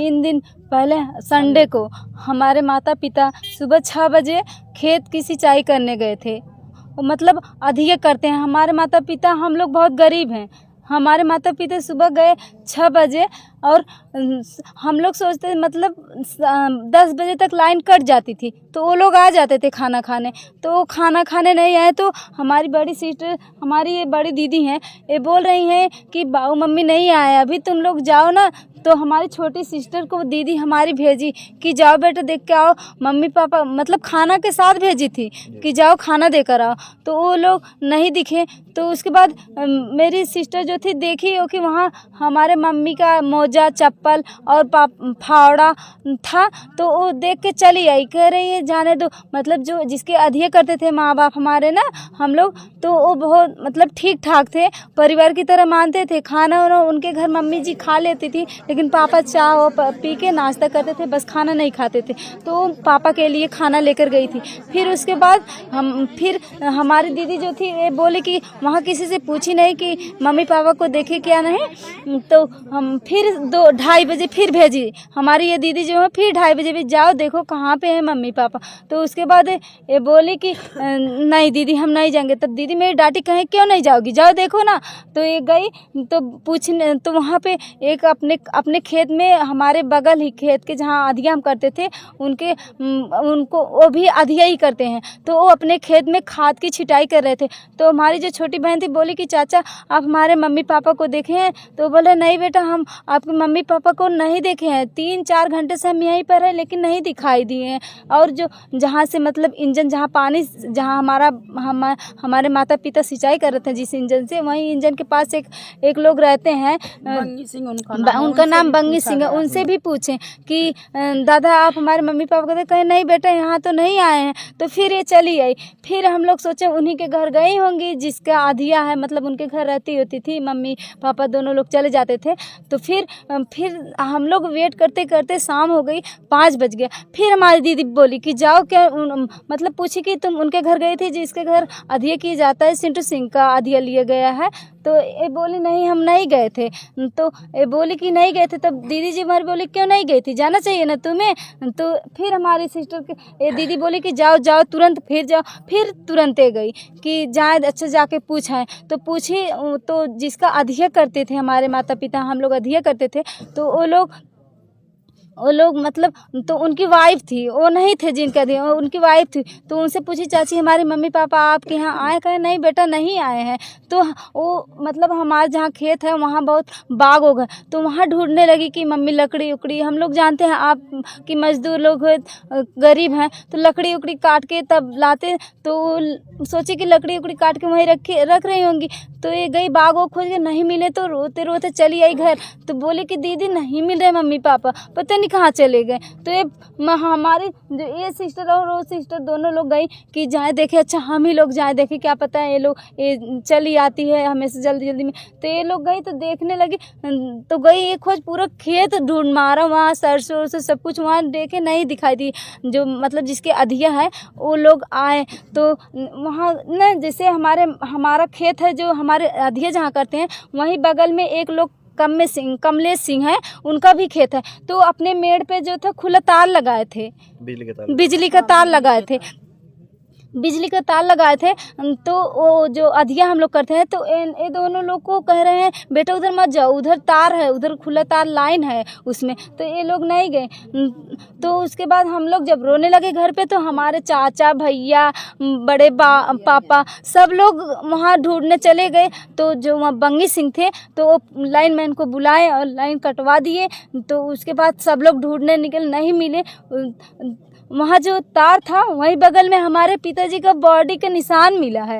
3 दिन पहले संडे को हमारे माता पिता सुबह 6 बजे खेत की सिंचाई करने गए थे। मतलब अधिक करते हैं हमारे माता पिता, हम लोग बहुत गरीब हैं। हमारे माता पिता सुबह गए 6 बजे और हम लोग सोचते थे मतलब 10 बजे तक लाइन कट जाती थी तो वो लोग आ जाते थे खाना खाने। तो वो खाना खाने नहीं आए तो हमारी बड़ी सिस्टर, हमारी ये बड़ी दीदी हैं, ये बोल रही हैं कि बाबू मम्मी नहीं आए अभी, तुम लोग जाओ ना। तो हमारी छोटी सिस्टर को दीदी हमारी भेजी कि जाओ बेटा देख के आओ, मम्मी पापा मतलब खाना के साथ भेजी थी कि जाओ खाना देकर आओ। तो वो लोग नहीं दिखे। तो उसके बाद मेरी सिस्टर जो थी देखी हो कि वहाँ हमारे मम्मी का मोजा, चप्पल और फावड़ा था। तो वो देख के चली आई, कह रही है जाने दो। मतलब जो जिसके अधिक करते थे माँ बाप हमारे ना, हम लोग, तो वो बहुत मतलब ठीक ठाक थे, परिवार की तरह मानते थे। खाना वाना उनके घर मम्मी जी खा लेती थी, लेकिन पापा चाय पी के नाश्ता करते थे, बस खाना नहीं खाते थे। तो पापा के लिए खाना लेकर गई थी। फिर उसके बाद फिर हमारी दीदी जो थी ये बोली कि वहाँ किसी से पूछी नहीं कि मम्मी पापा को देखे क्या नहीं। तो हम फिर 2-2:30 बजे फिर भेजी हमारी ये दीदी जो है, फिर 2:30 बजे भी जाओ देखो कहाँ पे है मम्मी पापा। तो उसके बाद ये बोली कि नहीं दीदी हम नहीं जाएंगे। तब दीदी मेरी डांटी, कहे क्यों नहीं जाओगी, जाओ देखो ना। तो ये गई तो पूछने, तो वहाँ पे एक अपने खेत में, हमारे बगल ही खेत के जहाँ अधिया हम करते थे उनको वो भी अधिया ही करते हैं। तो वो अपने खेत में खाद की छिटाई कर रहे थे। तो हमारी जो छोटी बहन थी बोली कि चाचा आप हमारे मम्मी पापा को देखे हैं। तो बोले नहीं बेटा हम आपके मम्मी पापा को नहीं देखे हैं, 3-4 घंटे से हम यहीं पर हैं लेकिन नहीं दिखाई दिए हैं। और जो जहाँ से मतलब इंजन, जहाँ पानी, जहाँ हमारे माता पिता सिंचाई कर रहे थे जिस इंजन से, वहीं इंजन के पास एक लोग रहते हैं, बंगी सिंह उनका नाम बंगी सिंह है। उनसे भी पूछें कि दादा आप हमारे मम्मी पापा को देखे, कहे नहीं बेटा यहाँ तो नहीं आए हैं। तो फिर ये चली आई। फिर हम लोग सोचे उन्हीं के घर गई होंगी जिसका अधिया है, मतलब उनके घर रहती होती थी, मम्मी पापा दोनों लोग चले जाते थे। तो फिर हम लोग वेट करते करते शाम हो गई, 5 बज गया। फिर हमारी दीदी बोली कि जाओ क्या, मतलब पूछी कि तुम उनके घर गई थी जिसके घर अधिया किया जाता है, सिंटू सिंह का अधिया लिया गया है। तो ये बोली नहीं हम नहीं गए थे। तो ये बोली कि नहीं गए थे। तब दीदी जी हमारी बोली क्यों नहीं गई थी, जाना चाहिए ना तुम्हें। तो फिर हमारी सिस्टर ये दीदी बोली कि जाओ जाओ तुरंत, फिर जाओ। फिर तुरंत गई कि जाए, अच्छा जाके पूछाएं। तो पूछी तो जिसका अधिया करते थे हमारे माता पिता, हम लोग अधिया करते थे, तो वो लोग मतलब, तो उनकी वाइफ थी, वो नहीं थे जिनका दिया, उनकी वाइफ थी। तो उनसे पूछी चाची हमारे मम्मी पापा आपके यहाँ आए, कहे नहीं बेटा नहीं आए हैं। तो वो मतलब हमारे जहाँ खेत है वहाँ बहुत बाग हो गए। तो वहाँ ढूंढने लगी कि मम्मी लकड़ी उकड़ी, हम लोग जानते हैं आप कि मजदूर लोग गरीब हैं, तो लकड़ी उकड़ी काट के तब लाते। तो सोचे कि लकड़ी उकड़ी काट के वहीं रख रही होंगी। तो ये गई बाग वो खोज के नहीं मिले, तो रोते रोते चली आई घर। तो बोले कि दीदी नहीं मिल रहे मम्मी पापा, पता नहीं कहाँ चले गए। तो ये हमारी जो ये सिस्टर और वो सिस्टर दोनों लोग गई कि जाए देखे, अच्छा हम ही लोग जाए देखे, क्या पता है ये चली आती है हमेशा जल्दी जल्दी में। तो ये लोग गई तो देखने लगी। तो गई ये खोज, पूरा खेत ढूंढ मारा, वहाँ सरसों से सब कुछ वहाँ देखे, नहीं दिखाई दी। जो मतलब जिसके अधिया है वो लोग आए तो वहाँ ना, जैसे हमारा खेत है जो हमारे अधिया जहाँ करते हैं, वहीं बगल में एक लोग कमलेश सिंह है, उनका भी खेत है। तो अपने मेड़ पे जो था खुला तार लगाए थे, बिजली का तार लगाए थे। तो वो जो अधिया हम लोग करते हैं, तो ये दोनों लोग को कह रहे हैं बेटा उधर मत जाओ, उधर तार है, उधर खुला तार लाइन है उसमें। तो ये लोग नहीं गए। तो उसके बाद हम लोग जब रोने लगे घर पे, तो हमारे चाचा भैया बड़े पापा सब लोग वहाँ ढूंढने चले गए। तो जो वहाँ बंगी सिंह थे तो वो लाइन मैन को बुलाए और लाइन कटवा दिए। तो उसके बाद सब लोग ढूंढने निकले, नहीं मिले। वहाँ जो तार था वहीं बगल में हमारे पिताजी का बॉडी का निशान मिला है।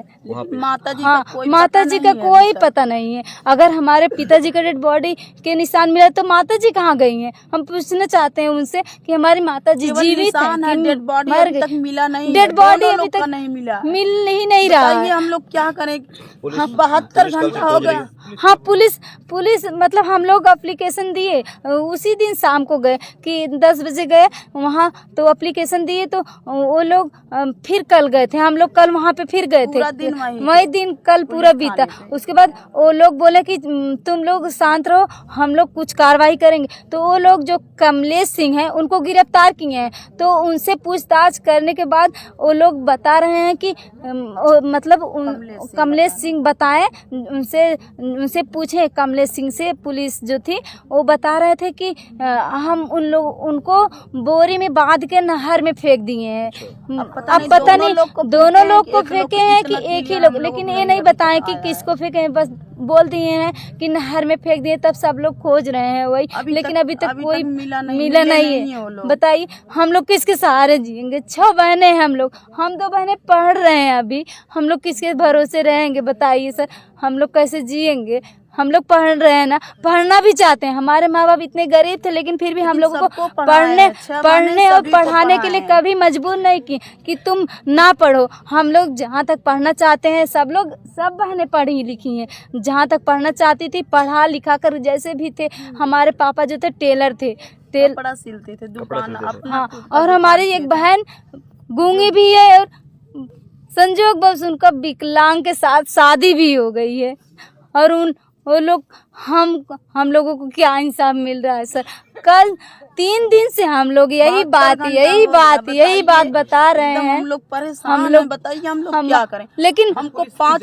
माताजी का कोई पता नहीं है। अगर हमारे पिताजी का डेड बॉडी के निशान मिला तो माताजी कहाँ गई हैं, हम पूछना चाहते हैं उनसे कि हमारी माताजी जीवित हैं, डेड बॉडी अभी तक मिला नहीं, डेड बॉडी अभी तक नहीं मिला, मिल ही नहीं रहा है। हम लोग क्या करें, 72 घंटा हो गया। हाँ, पुलिस पुलिस मतलब हम लोग एप्लीकेशन दिए, उसी दिन शाम को गए कि 10 बजे गए वहाँ, तो एप्लीकेशन दिए तो वो लोग फिर कल गए थे, हम लोग कल वहाँ पे फिर गए थे, पूरा दिन वही दिन कल पूरा बीता। उसके बाद वो लोग बोले कि तुम लोग शांत रहो, हम लोग कुछ कार्रवाई करेंगे। तो वो लोग जो कमलेश सिंह हैं उनको गिरफ्तार किए हैं, तो उनसे पूछताछ करने के बाद वो लोग बता रहे हैं कि मतलब कमलेश सिंह बताएं, उनसे पूछे कमलेश सिंह से, पुलिस जो थी वो बता रहे थे कि हम उनको बोरी में बांध के नहर में फेंक दिए हैं। अब पता नहीं दोनों लोग को फेंके हैं कि एक ही लोग, लेकिन ये नहीं बताएं कि किसको फेंके हैं, बस बोल दिए हैं कि नहर में फेंक दिए, तब सब लोग खोज रहे हैं वही, लेकिन अभी तक कोई मिला नहीं है। बताइए हम लोग किसके सहारे जिएंगे? 6 बहनें हैं हम लोग, हम 2 बहनें पढ़ रहे हैं अभी, हम लोग किसके भरोसे रहेंगे? बताइए सर, हम लोग कैसे जिएंगे? हम लोग पढ़ रहे हैं ना, पढ़ना भी चाहते हैं, हमारे माँ बाप इतने गरीब थे लेकिन फिर भी हम लोगों को पढ़ने और पढ़ाने के लिए कभी मजबूर नहीं की कि तुम ना पढ़ो। हम लोग जहाँ तक पढ़ना चाहते हैं, सब बहनें पढ़ी लिखी हैं, जहाँ तक पढ़ना चाहती थी पढ़ा लिखा कर, जैसे भी थे हमारे पापा जो थे टेलर थे, कपड़ा सिलते थे, दुकान अपना। हाँ, और हमारी एक बहन गूंगी भी है और संजोग बस उनका विकलांग के साथ शादी भी हो गई है, और वो लोग हम लोगों को क्या इंसाफ मिल रहा है सर? कल 3 दिन से हम लोग यही बात बता रहे हैं। हम लोग परेशान हैं, बताइए हम लोग क्या करें? लेकिन हमको 5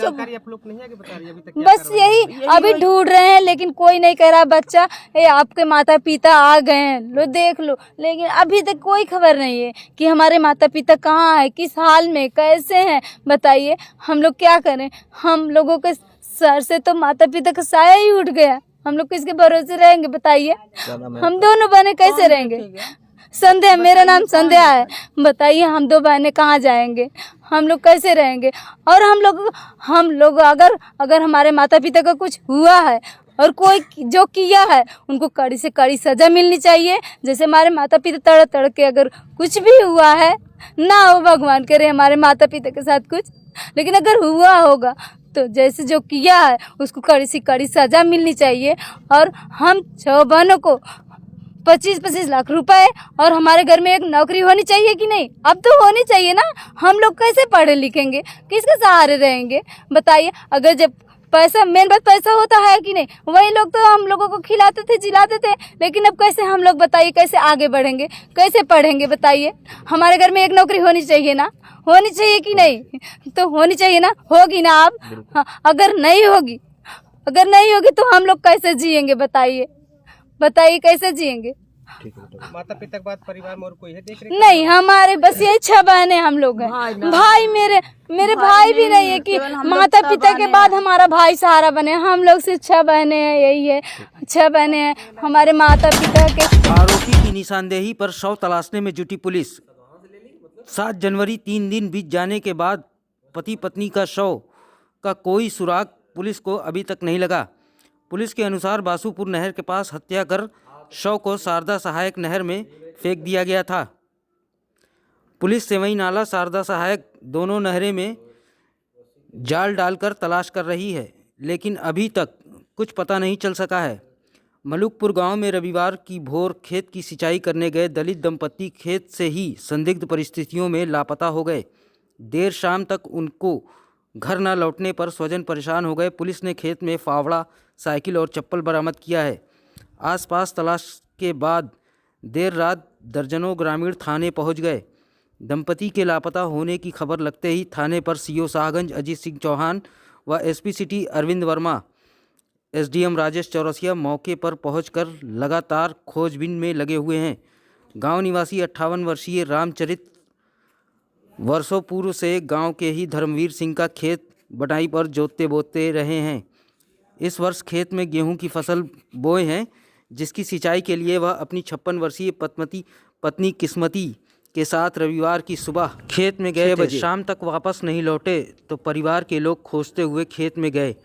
बस यही अभी ढूंढ रहे हैं, लेकिन कोई नहीं कह रहा बच्चा ये आपके माता पिता आ गए हैं, लो देख लो, लेकिन अभी तक कोई खबर नहीं है कि हमारे माता पिता कहाँ है, किस हाल में, कैसे हैं। बताइए हम लोग क्या करें? हम लोगों के सर से तो माता पिता का साया ही उठ गया, हम लोग किसके भरोसे रहेंगे? बताइए हम दोनों बहनें कैसे रहेंगे? संध्या, मेरा नाम संध्या है। बताइए हम 2 बहनें कहाँ जाएंगे? हम लोग कैसे रहेंगे? और हम लोग अगर हमारे माता पिता का कुछ हुआ है और कोई जो किया है उनको कड़ी से कड़ी सजा मिलनी चाहिए। जैसे हमारे माता पिता तड़ के अगर कुछ भी हुआ है, ना हो भगवान करे हमारे माता पिता के साथ कुछ, लेकिन अगर हुआ होगा तो जैसे जो किया है उसको कड़ी से कड़ी सजा मिलनी चाहिए। और हम 6 बहनों को 25-25 लाख रुपए और हमारे घर में एक नौकरी होनी चाहिए कि नहीं? अब तो होनी चाहिए ना। हम लोग कैसे पढ़े लिखेंगे, किसके सहारे रहेंगे? बताइए। अगर जब पैसा, मेन बात पैसा होता है कि नहीं, वही लोग तो हम लोगों को खिलाते थे, जिलाते थे, लेकिन अब कैसे हम लोग, बताइए कैसे आगे बढ़ेंगे, कैसे पढ़ेंगे? बताइए। हमारे घर में एक नौकरी होनी चाहिए ना, होनी चाहिए कि नहीं? तो होनी चाहिए ना, होगी ना आप? हाँ, अगर नहीं होगी तो हम लोग कैसे जिएंगे? बताइए कैसे जिएंगे? माता पिता के बाद परिवार में और कोई है देख रहे? नहीं, हमारे बस यही 6 बहनें हम लोग हैं। भाई मेरे भाई भी नहीं है कि माता पिता के बाद हमारा भाई सहारा बने। हम लोग सिर्फ 6 बहनें हैं, यही है, 6 बहनें हैं हमारे माता पिता के। आरोपी की निशानदेही पर शव तलाशने में जुटी पुलिस। 7 जनवरी 3 दिन बीत जाने के बाद पति पत्नी का शव का कोई सुराग पुलिस को अभी तक नहीं लगा। पुलिस के अनुसार बासुपुर नहर के पास हत्या कर शव को शारदा सहायक नहर में फेंक दिया गया था। पुलिस सेवई नाला, शारदा सहायक दोनों नहरें में जाल डालकर तलाश कर रही है, लेकिन अभी तक कुछ पता नहीं चल सका है। मलुकपुर गांव में रविवार की भोर खेत की सिंचाई करने गए दलित दंपत्ति खेत से ही संदिग्ध परिस्थितियों में लापता हो गए। देर शाम तक उनको घर न लौटने पर स्वजन परेशान हो गए। पुलिस ने खेत में फावड़ा, साइकिल और चप्पल बरामद किया है। आसपास तलाश के बाद देर रात दर्जनों ग्रामीण थाने पहुंच गए। दंपति के लापता होने की खबर लगते ही थाने पर सीओ शाहगंज अजीत सिंह चौहान व SP city Arvind Verma, SDM Rajesh Chaurasia मौके पर पहुंचकर लगातार खोजबीन में लगे हुए हैं। गांव निवासी 58 वर्षीय रामचरित वर्षों पूर्व से गांव के ही धर्मवीर सिंह का खेत बटाई पर जोतते बोते रहे हैं। इस वर्ष खेत में गेहूं की फसल बोए हैं, जिसकी सिंचाई के लिए वह अपनी 56 वर्षीय पत्नी किस्मती के साथ रविवार की सुबह खेत में गए बजे शाम तक वापस नहीं लौटे तो परिवार के लोग खोजते हुए खेत में गए।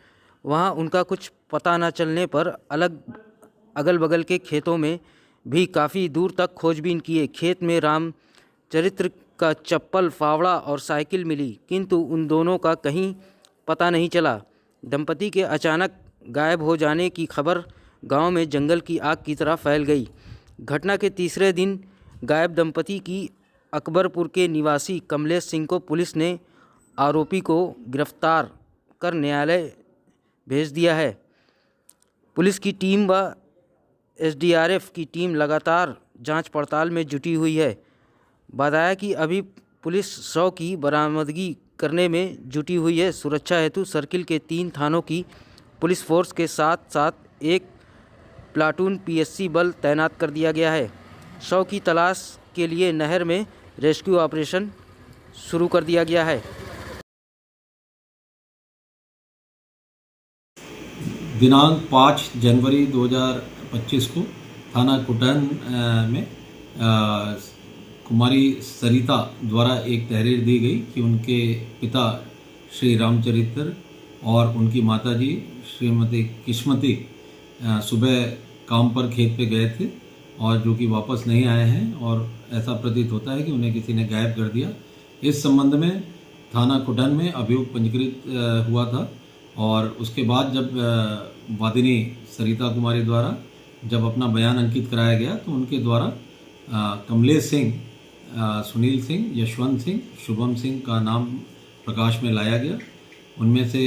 वहां उनका कुछ पता न चलने पर अगल बगल के खेतों में भी काफ़ी दूर तक खोजबीन किए। खेत में रामचरित्र का चप्पल, फावड़ा और साइकिल मिली, किंतु उन दोनों का कहीं पता नहीं चला। दंपति के अचानक गायब हो जाने की खबर गांव में जंगल की आग की तरह फैल गई। घटना के तीसरे दिन गायब दंपति की अकबरपुर के निवासी कमलेश सिंह को पुलिस ने आरोपी को गिरफ्तार कर न्यायालय भेज दिया है। पुलिस की टीम व एसडीआरएफ की टीम लगातार जांच पड़ताल में जुटी हुई है। बताया कि अभी पुलिस शव की बरामदगी करने में जुटी हुई है। सुरक्षा हेतु सर्किल के 3 थानों की पुलिस फोर्स के साथ साथ एक प्लाटून पीएससी बल तैनात कर दिया गया है। शव की तलाश के लिए नहर में रेस्क्यू ऑपरेशन शुरू कर दिया गया है। दिनांक 5 जनवरी 2025 को थाना कुटन में कुमारी सरिता द्वारा एक तहरीर दी गई कि उनके पिता श्री रामचरित्र और उनकी माताजी श्रीमती किस्मती सुबह काम पर खेत पे गए थे और जो कि वापस नहीं आए हैं और ऐसा प्रतीत होता है कि उन्हें किसी ने गायब कर दिया। इस संबंध में थाना कुटन में अभियोग पंजीकृत हुआ था और उसके बाद जब वादिनी सरिता कुमारी द्वारा जब अपना बयान अंकित कराया गया तो उनके द्वारा कमलेश सिंह, सुनील सिंह, यशवंत सिंह, शुभम सिंह का नाम प्रकाश में लाया गया। उनमें से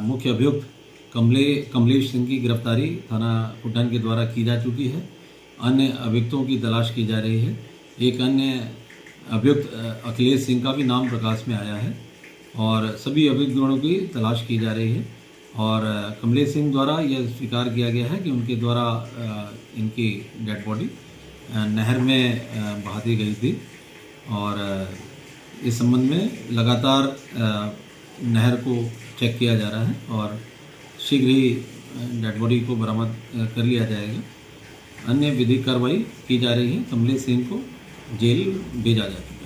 मुख्य अभियुक्त कमलेश सिंह की गिरफ्तारी थाना कुटन के द्वारा की जा चुकी है। अन्य अभियुक्तों की तलाश की जा रही है। एक अन्य अभियुक्त अखिलेश सिंह का भी नाम प्रकाश में आया है और सभी अभियुक्तों की तलाश की जा रही है। और कमलेश सिंह द्वारा यह स्वीकार किया गया है कि उनके द्वारा इनकी डेड बॉडी नहर में बहा दी गई थी और इस संबंध में लगातार नहर को चेक किया जा रहा है और शीघ्र ही डेड बॉडी को बरामद कर लिया जाएगा। अन्य विधिक कार्रवाई की जा रही है। कमलेश सिंह को जेल भेजा जाएगा।